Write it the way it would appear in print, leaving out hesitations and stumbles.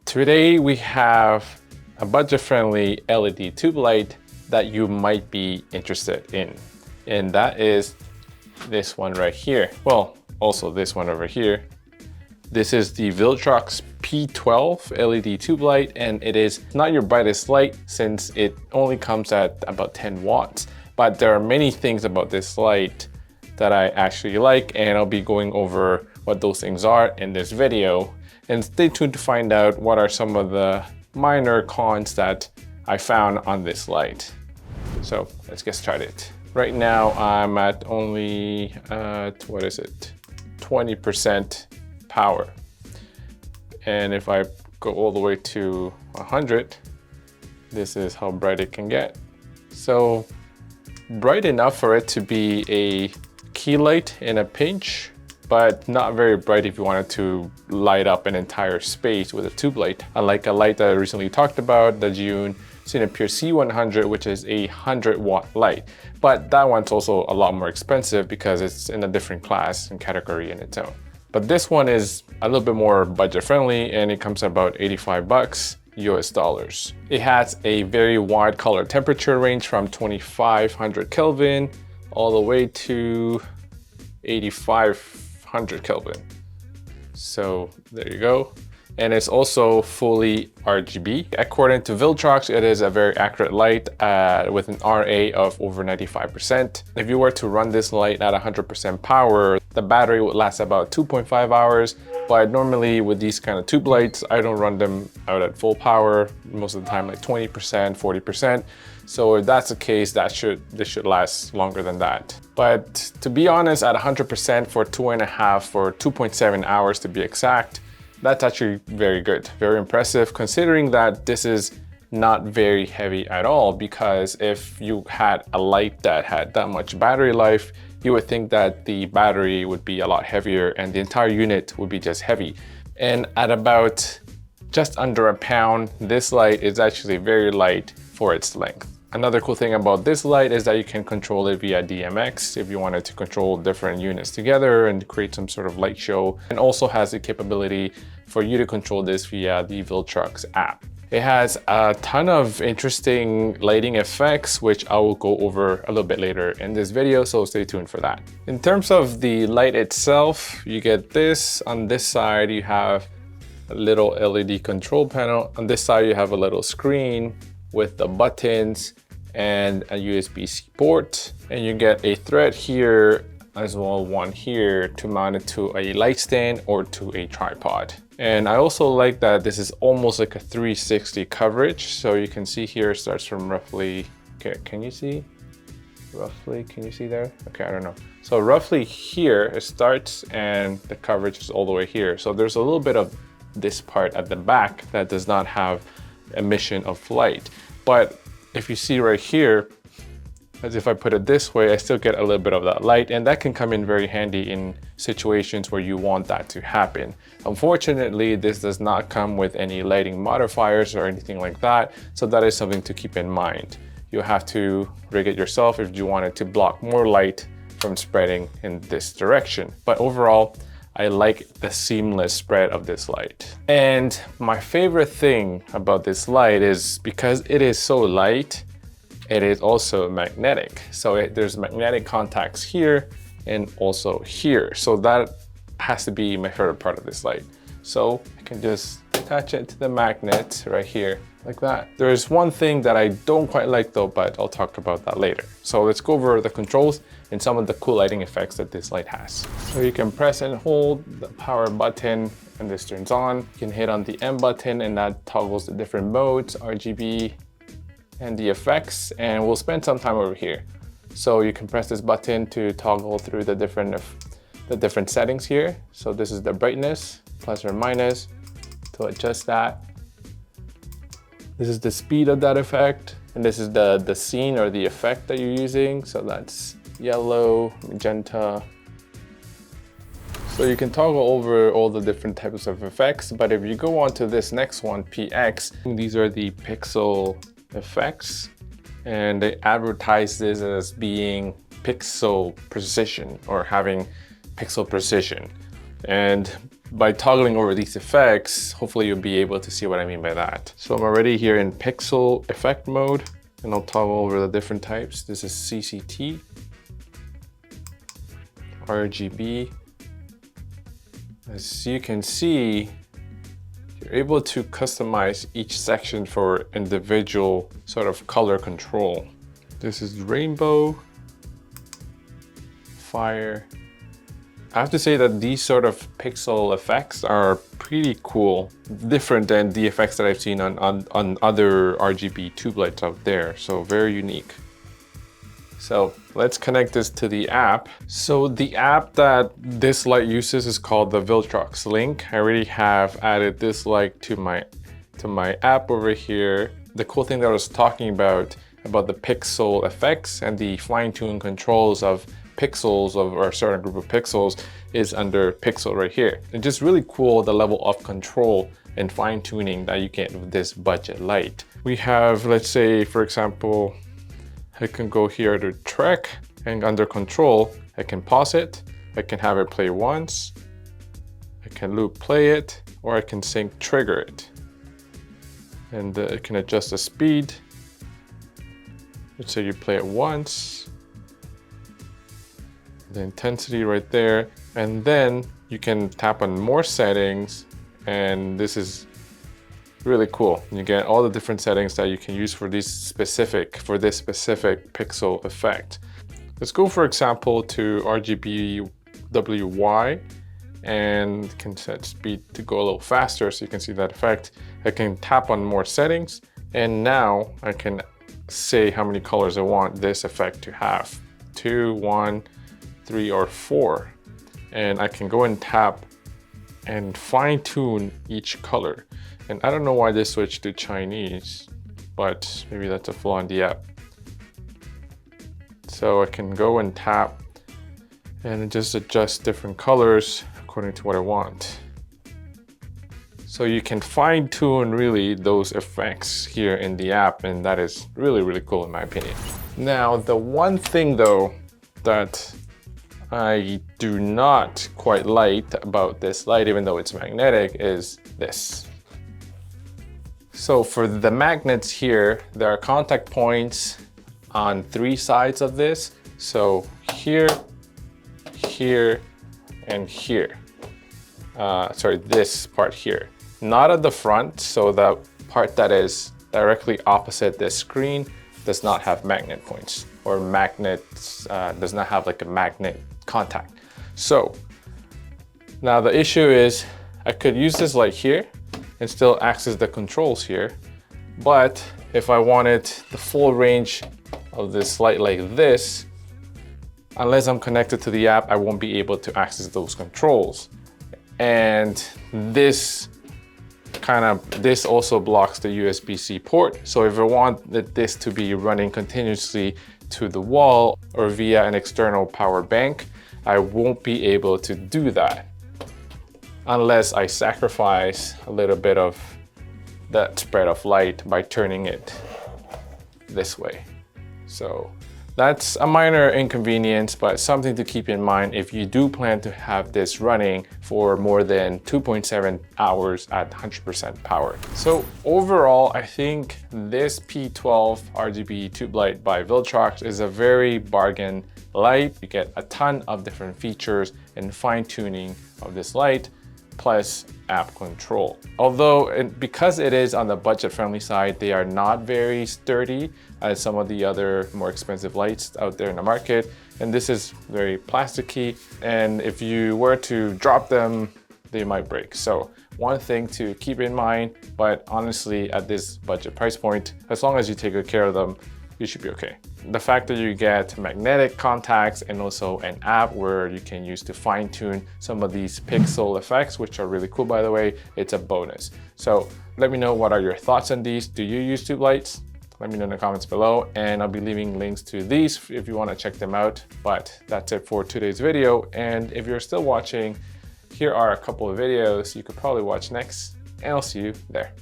Today we have a budget-friendly LED tube light that you might be interested in. And that is this one right here. Well, also this one over here. This is the Viltrox P12 LED tube light, and it is not your brightest light since it only comes at about 10 watts. But there are many things about this light that I actually like, and I'll be going over what those things are in this video. And stay tuned to find out what are some of the minor cons that I found on this light. So let's get started. Right now I'm at only, 20% power. And if I go all the way to 100, this is how bright it can get. So bright enough for it to be a key light in a pinch, but not very bright if you wanted to light up an entire space with a tube light. Unlike a light that I recently talked about, the June Cinepure C100, which is a 100-watt light. But that one's also a lot more expensive because it's in a different class and category in its own. But this one is a little bit more budget friendly, and it comes at about 85 bucks US dollars. It has a very wide color temperature range from 2500 Kelvin all the way to 8500 Kelvin. So there you go. And it's also fully RGB. According to Viltrox, it is a very accurate light with an RA of over 95%. If you were to run this light at 100% power, the battery would last about 2.5 hours. But normally with these kind of tube lights, I don't run them out at full power. Most of the time, like 20%, 40%. So if that's the case, this should last longer than that. But to be honest, at 100% for 2.7 hours to be exact, that's actually very good, very impressive, considering that this is not very heavy at all. Because if you had a light that had that much battery life, you would think that the battery would be a lot heavier and the entire unit would be just heavy. And at about just under a pound, this light is actually very light for its length. Another cool thing about this light is that you can control it via DMX if you wanted to control different units together and create some sort of light show, and also has the capability for you to control this via the Viltrox app. It has a ton of interesting lighting effects, which I will go over a little bit later in this video, so stay tuned for that. In terms of the light itself, you get this. On this side, you have a little LED control panel. On this side, you have a little screen with the buttons and a USB-C port. And you get a thread here as well, one here to mount it to a light stand or to a tripod. And I also like that this is almost like a 360 coverage. So you can see here, it starts from roughly, okay, can you see? Roughly, can you see there? Okay, I don't know. So roughly here it starts and the coverage is all the way here. So there's a little bit of this part at the back that does not have emission of light. But if you see right here, as if I put it this way, I still get a little bit of that light, and that can come in very handy in situations where you want that to happen. Unfortunately, this does not come with any lighting modifiers or anything like that, so that is something to keep in mind. You have to rig it yourself if you wanted to block more light from spreading in this direction. But overall, I like the seamless spread of this light. And my favorite thing about this light is because it is so light, it is also magnetic. So there's magnetic contacts here and also here. So that has to be my favorite part of this light. So I can just attach it to the magnet right here like that. There's one thing that I don't quite like though, but I'll talk about that later. So let's go over the controls and some of the cool lighting effects that this light has. So you can press and hold the power button and this turns on. You can hit on the M button and that toggles the different modes, RGB, and the effects, and we'll spend some time over here. So you can press this button to toggle through the different settings here. So this is the brightness, plus or minus, to adjust that. This is the speed of that effect, and this is the scene or the effect that you're using. So that's yellow, magenta. So you can toggle over all the different types of effects, but if you go on to this next one, PX, these are the pixel effects, and they advertise this as being pixel precision or having pixel precision. And by toggling over these effects, hopefully you'll be able to see what I mean by that. So I'm already here in pixel effect mode, and I'll toggle over the different types. This is CCT, RGB. As you can see, you're able to customize each section for individual sort of color control. This is rainbow, fire. I have to say that these sort of pixel effects are pretty cool, different than the effects that I've seen on other RGB tube lights out there, so very unique. So let's connect this to the app. So the app that this light uses is called the Viltrox Link. I already have added this light to my app over here. The cool thing that I was talking about the pixel effects and the fine-tune controls of pixels or a certain group of pixels is under pixel right here. It's just really cool, the level of control and fine-tuning that you get with this budget light. We have, let's say, for example, I can go here to track, and under control, I can pause it. I can have it play once. I can loop play it, or I can sync trigger it. And it can adjust the speed. Let's say you play it once. The intensity right there, and then you can tap on more settings, and this is really cool. You get all the different settings that you can use for this specific pixel effect. Let's go, for example, to RGBWY, and can set speed to go a little faster so you can see that effect. I can tap on more settings, and now I can say how many colors I want this effect to have. 2, 1, 3, or 4, and I can go and tap and fine-tune each color. And I don't know why this switched to Chinese, but maybe that's a flaw in the app. So I can go and tap and just adjust different colors according to what I want. So you can fine-tune really those effects here in the app, and that is really, really cool in my opinion. Now, the one thing though that I do not quite like about this light, even though it's magnetic, is this. So for the magnets here, there are contact points on 3 sides of this. So here, here, and here. Sorry, this part here. Not at the front, so the part that is directly opposite this screen does not have magnet points, or magnets, does not have like a magnet contact. So now the issue is I could use this light here and still access the controls here, but if I wanted the full range of this light like this, unless I'm connected to the app, I won't be able to access those controls. And this also blocks the USB-C port. So if I want this to be running continuously to the wall or via an external power bank, I won't be able to do that unless I sacrifice a little bit of that spread of light by turning it this way. So that's a minor inconvenience, but something to keep in mind if you do plan to have this running for more than 2.7 hours at 100% power. So overall, I think this P12 RGB tube light by Viltrox is a very bargain light. You get a ton of different features and fine-tuning of this light, plus app control. Although, because it is on the budget-friendly side, they are not very sturdy as some of the other more expensive lights out there in the market. And this is very plasticky, and if you were to drop them, they might break. So one thing to keep in mind, but honestly, at this budget price point, as long as you take good care of them, you should be okay. The fact that you get magnetic contacts and also an app where you can use to fine tune some of these pixel effects, which are really cool by the way, it's a bonus. So let me know, what are your thoughts on these? Do you use tube lights? Let me know in the comments below, and I'll be leaving links to these if you want to check them out. But that's it for today's video, and if you're still watching, here are a couple of videos you could probably watch next, and I'll see you there.